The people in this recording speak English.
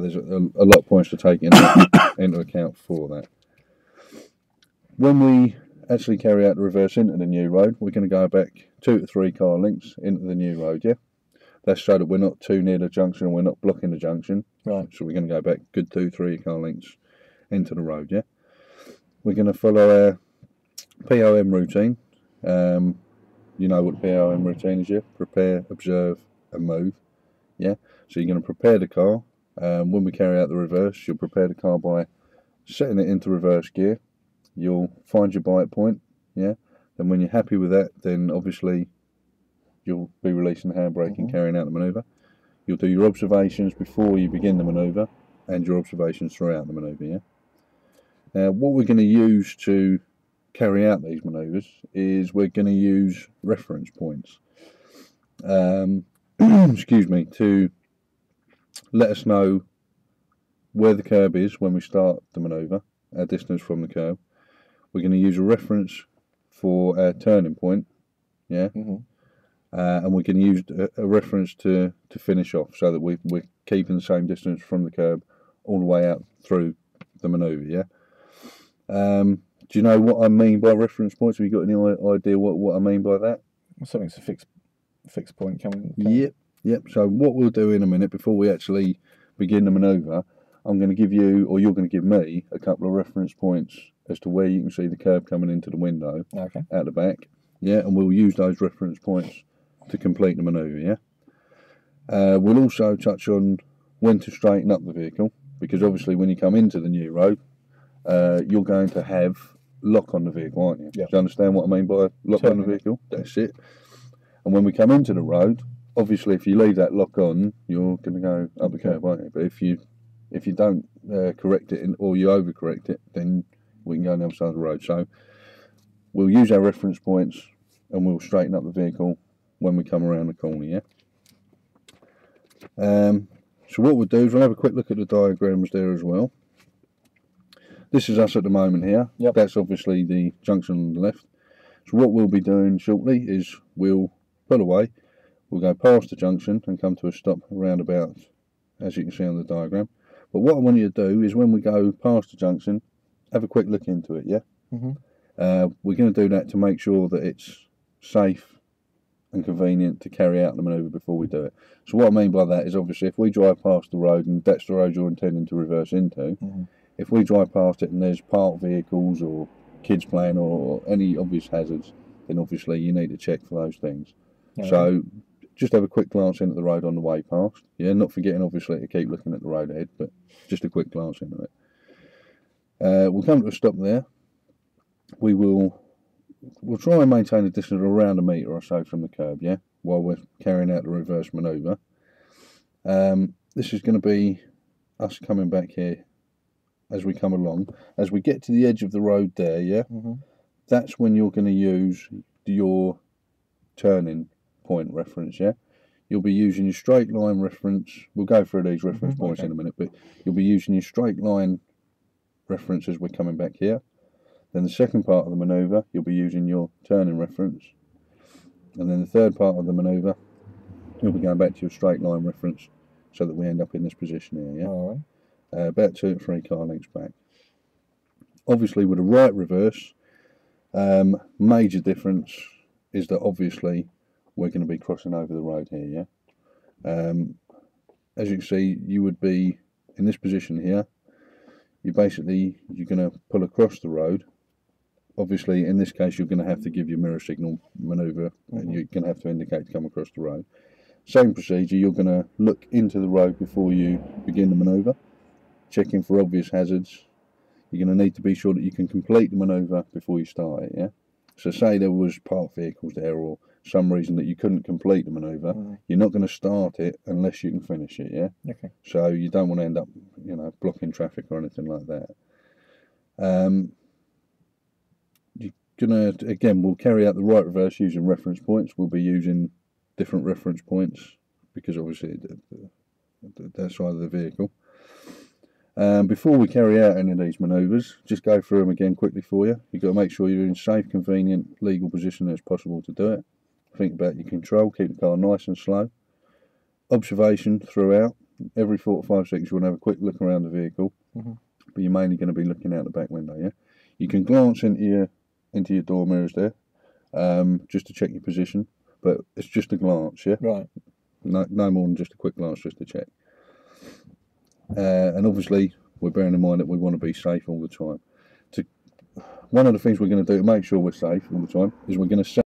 there's a lot of points to take into account for that. When we actually carry out the reverse into the new road, we're going to go back 2 to 3 car lengths into the new road, yeah? That's so that we're not too near the junction and we're not blocking the junction. Right. So we're going to go back good 2 to 3 car lengths into the road, yeah? We're going to follow our POM routine. You know what the POM routine is, yeah? Prepare, observe and move, yeah? So you're going to prepare the car. When we carry out the reverse, you'll prepare the car by setting it into reverse gear. You'll find your bite point, yeah? And when you're happy with that, then obviously you'll be releasing the handbrake and carrying out the manoeuvre. You'll do your observations before you begin the manoeuvre and your observations throughout the manoeuvre, yeah? Now, what we're going to use to carry out these manoeuvres is we're going to use reference points. Excuse me, to let us know where the curb is when we start the manoeuvre, our distance from the curb. We're going to use a reference for our turning point, yeah? And we can use a reference to finish off so that we're keeping the same distance from the curb all the way out through the manoeuvre, yeah? Do you know what I mean by reference points? Have you got any idea what I mean by that? Something's a fixed point coming. Yep. So what we'll do in a minute, before we actually begin the manoeuvre, I'm going to give you, or you're going to give me, a couple of reference points as to where you can see the curb coming into the window out the back. Yeah, and we'll use those reference points to complete the manoeuvre, yeah? We'll also touch on when to straighten up the vehicle, because obviously when you come into the new road, you're going to have lock on the vehicle, aren't you? Yeah. Do you understand what I mean by lock on the vehicle? That's it. And when we come into the road, obviously if you leave that lock on, you're going to go up the curb, aren't you? But if you don't correct it or you overcorrect it, then we can go on the other side of the road. So we'll use our reference points and we'll straighten up the vehicle when we come around the corner, yeah? So what we'll do is we'll have a quick look at the diagrams there as well. This is us at the moment here. Yep. That's obviously the junction on the left. So what we'll be doing shortly is we'll pull away, we'll go past the junction and come to a stop roundabout, as you can see on the diagram. But what I want you to do is when we go past the junction, have a quick look into it, yeah? We're going to do that to make sure that it's safe and convenient to carry out the manoeuvre before we do it. So what I mean by that is obviously if we drive past the road and that's the road you're intending to reverse into, if we drive past it and there's parked vehicles or kids playing or any obvious hazards, then obviously you need to check for those things. So just have a quick glance into the road on the way past. Yeah, not forgetting obviously to keep looking at the road ahead, but just a quick glance into it. We'll come to a stop there. We'll try and maintain a distance of around 1 metre or so from the curb, yeah, while we're carrying out the reverse manoeuvre. This is going to be us coming back here as we come along. As we get to the edge of the road there, yeah, that's when you're going to use your turning point reference, yeah. You'll be using your straight line reference. We'll go through these reference points in a minute, but you'll be using your straight line reference as we're coming back here. Then the second part of the manoeuvre, you'll be using your turning reference. And then the third part of the manoeuvre, you'll be going back to your straight line reference so that we end up in this position here, yeah? All right. About 2 to 3 car lengths back. Obviously with a right reverse, major difference is that obviously we're going to be crossing over the road here, yeah? As you can see, you would be in this position here. You're going to pull across the road. Obviously, in this case, you're going to have to give your mirror signal manoeuvre and you're going to have to indicate to come across the road. Same procedure, you're going to look into the road before you begin the manoeuvre, checking for obvious hazards. You're going to need to be sure that you can complete the manoeuvre before you start it, yeah? So say there was parked vehicles there or some reason that you couldn't complete the manoeuvre, you're not going to start it unless you can finish it, yeah? Okay. So you don't want to end up, blocking traffic or anything like that. Again, we'll carry out the right reverse using reference points. We'll be using different reference points because obviously that side of the vehicle. Before we carry out any of these manoeuvres, just go through them again quickly for you. You've got to make sure you're in safe, convenient, legal position as possible to do it. Think about your control, keep the car nice and slow. Observation throughout. every 4 to 5 seconds you want to have a quick look around the vehicle, Mhm. but you're mainly going to be looking out the back window. Yeah, you can glance into your door mirrors there, just to check your position, but it's just a glance. Yeah, Right. no more than just a quick glance, just to check. And obviously, we're bearing in mind that we want to be safe all the time. One of the things we're going to do to make sure we're safe all the time is we're going to